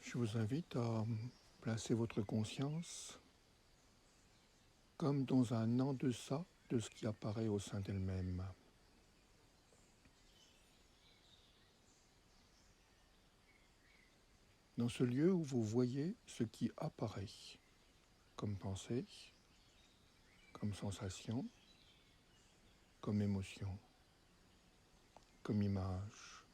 Je vous invite à placer votre conscience comme dans un en-deçà de ce qui apparaît au sein d'elle-même. Dans ce lieu où vous voyez ce qui apparaît comme pensée, comme sensation, comme émotion, comme image.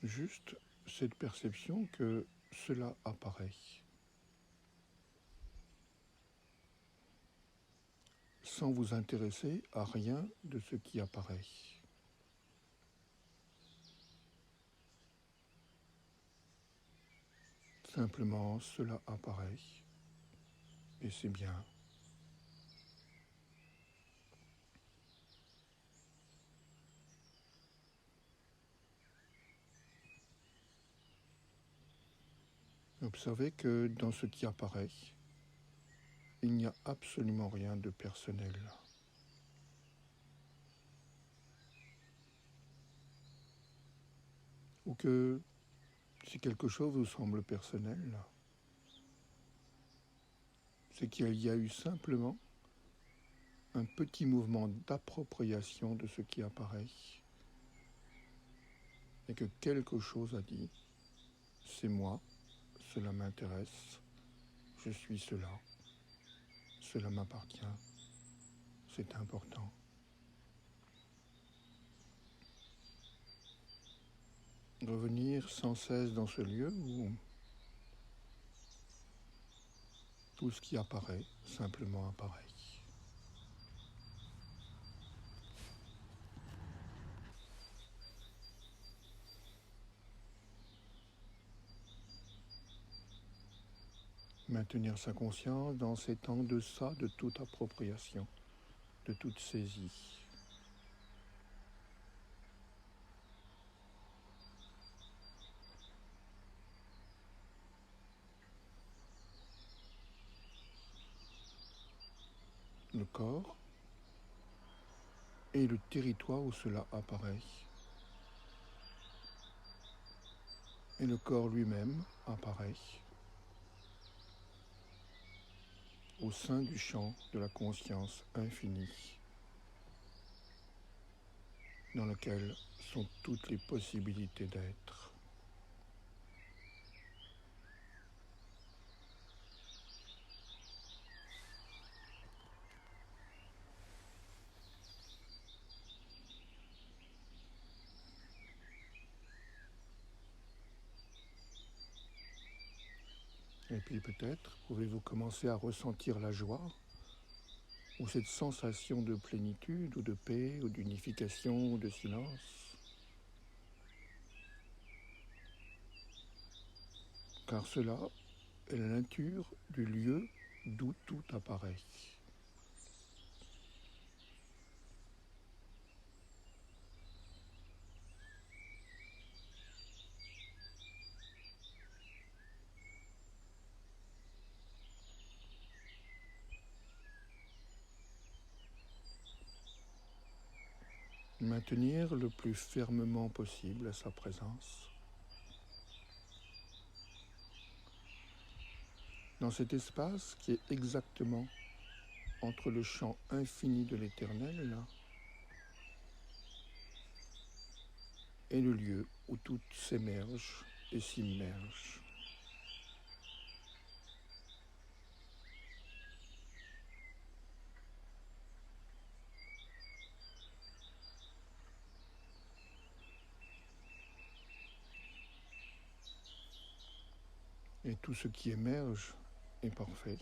Juste cette perception que cela apparaît, sans vous intéresser à rien de ce qui apparaît. Simplement, cela apparaît, et c'est bien. Observez que dans ce qui apparaît, il n'y a absolument rien de personnel. Ou que si quelque chose vous semble personnel, c'est qu'il y a eu simplement un petit mouvement d'appropriation de ce qui apparaît et que quelque chose a dit, c'est moi, cela m'intéresse, je suis cela m'appartient, c'est important. Revenir sans cesse dans ce lieu où tout ce qui apparaît simplement apparaît. Maintenir sa conscience dans cet en-deçà de toute appropriation, de toute saisie. Le corps et le territoire où cela apparaît. Et le corps lui-même apparaît au sein du champ de la conscience infinie, dans lequel sont toutes les possibilités d'être. Et puis peut-être pouvez-vous commencer à ressentir la joie, ou cette sensation de plénitude, ou de paix, ou d'unification, ou de silence. Car cela est la nature du lieu d'où tout apparaît. Maintenir le plus fermement possible sa présence dans cet espace qui est exactement entre le champ infini de l'éternel et le lieu où tout s'émerge et s'immerge. Et tout ce qui émerge est parfait.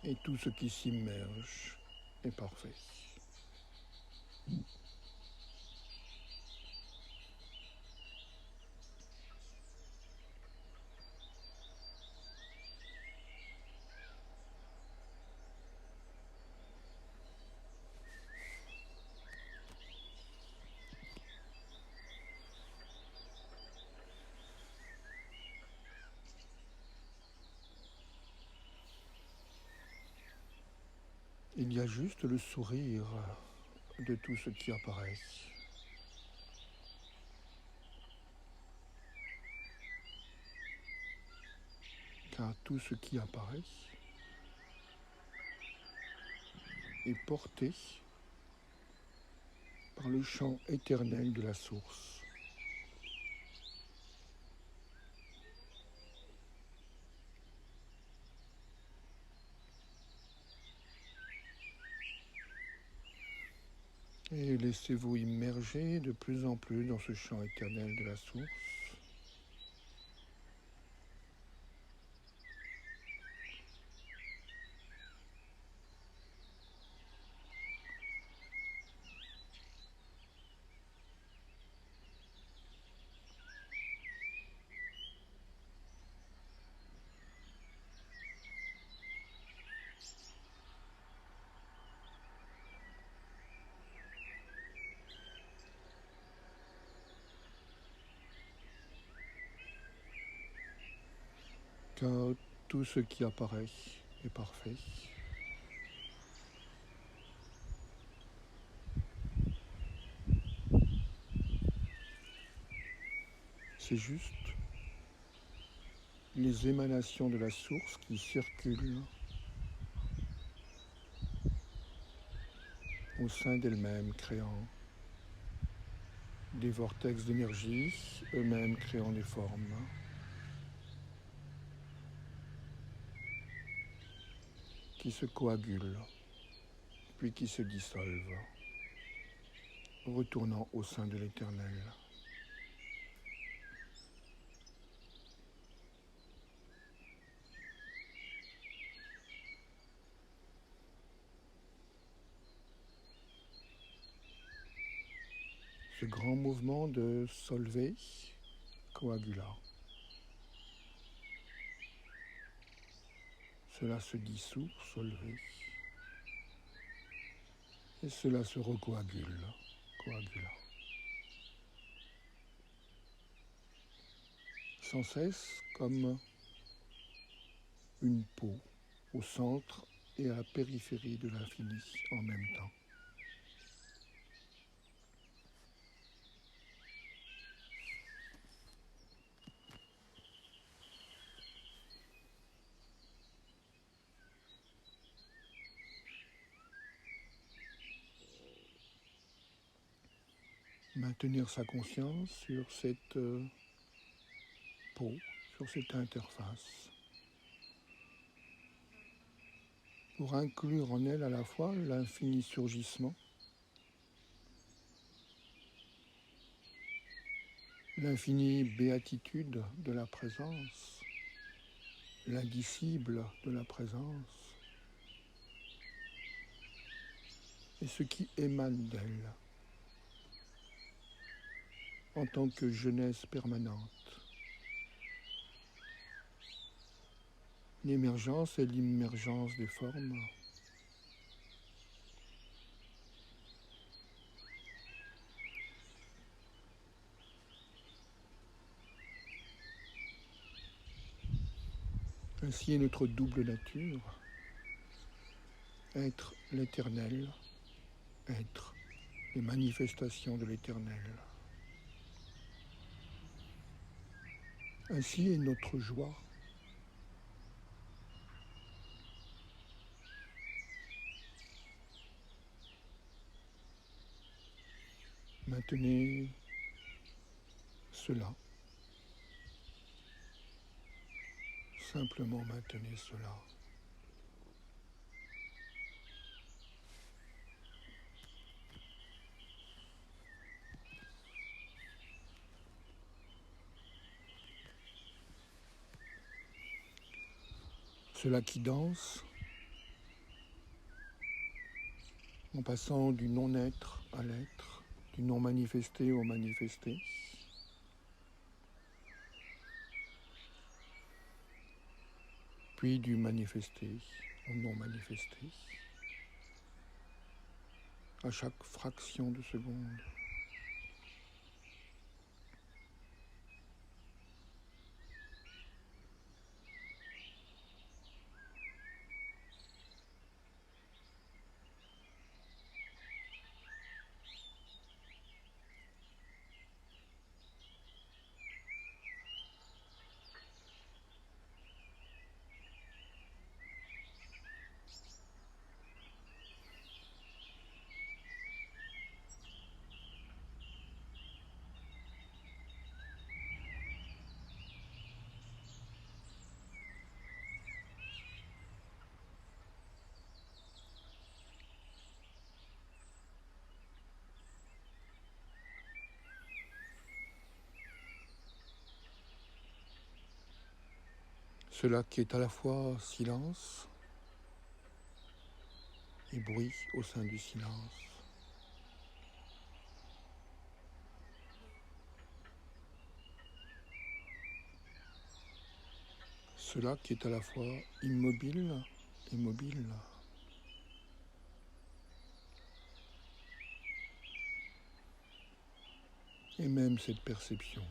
Et tout ce qui s'immerge est parfait. Il y a juste le sourire de tout ce qui apparaît. Car tout ce qui apparaît est porté par le chant éternel de la source. Et laissez-vous immerger de plus en plus dans ce chant éternel de la source. Car tout ce qui apparaît est parfait. C'est juste les émanations de la source qui circulent au sein d'elle-même, créant des vortex d'énergie, eux-mêmes créant des formes, qui se coagulent, puis qui se dissolvent, retournant au sein de l'éternel. Ce grand mouvement de solvé, coagula. Cela se dissout, solvé. Et cela se recoagule, coagula. Sans cesse comme une peau au centre et à la périphérie de l'infini en même temps. Maintenir sa conscience sur cette peau, sur cette interface, pour inclure en elle à la fois l'infini surgissement, l'infinie béatitude de la présence, l'indicible de la présence, et ce qui émane d'elle en tant que jeunesse permanente. L'émergence et l'immergence des formes, ainsi est notre double nature, être l'éternel, être les manifestations de l'éternel. Ainsi est notre joie. Maintenez cela. Simplement maintenez cela. Cela qui danse, en passant du non-être à l'être, du non-manifesté au manifesté. Puis du manifesté au non-manifesté, à chaque fraction de seconde. Cela qui est à la fois silence et bruit au sein du silence. Cela qui est à la fois immobile et mobile. Et même cette perception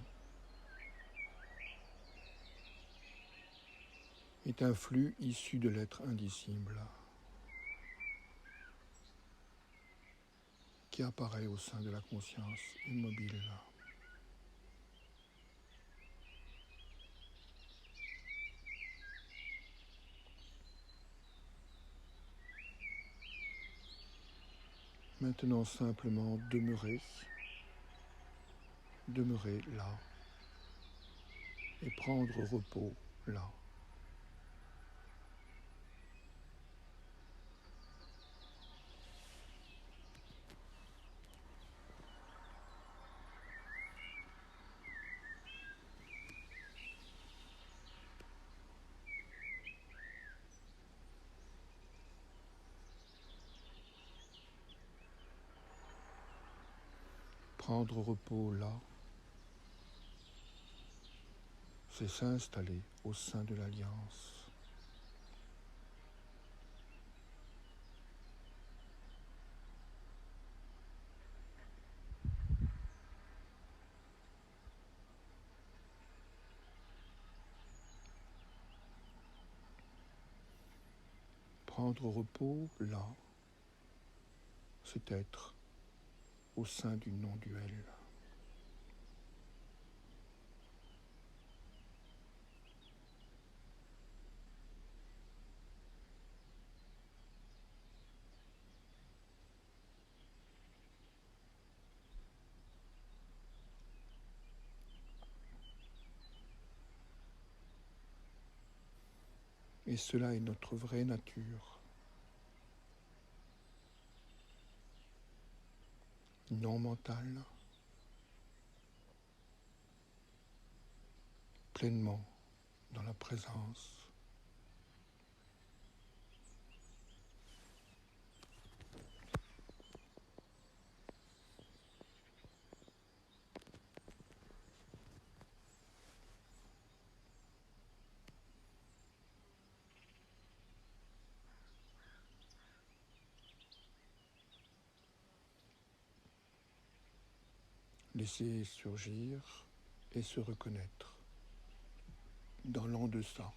est un flux issu de l'être indicible qui apparaît au sein de la conscience immobile. Maintenant simplement demeurer là et prendre repos là. Prendre repos là, c'est s'installer au sein de l'Alliance. Prendre repos là, c'est être au sein du non-duel. Et cela est notre vraie nature, non mentale, pleinement dans la présence. Laisser surgir et se reconnaître dans l'en-deçà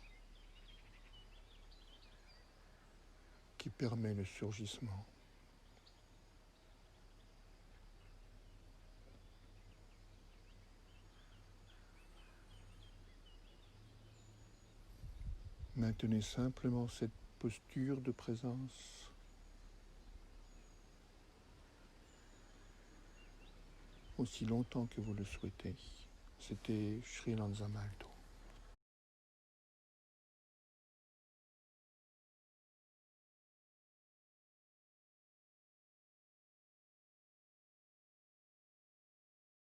qui permet le surgissement. Maintenez simplement cette posture de présence aussi longtemps que vous le souhaitez. C'était Sri Lanzamalto.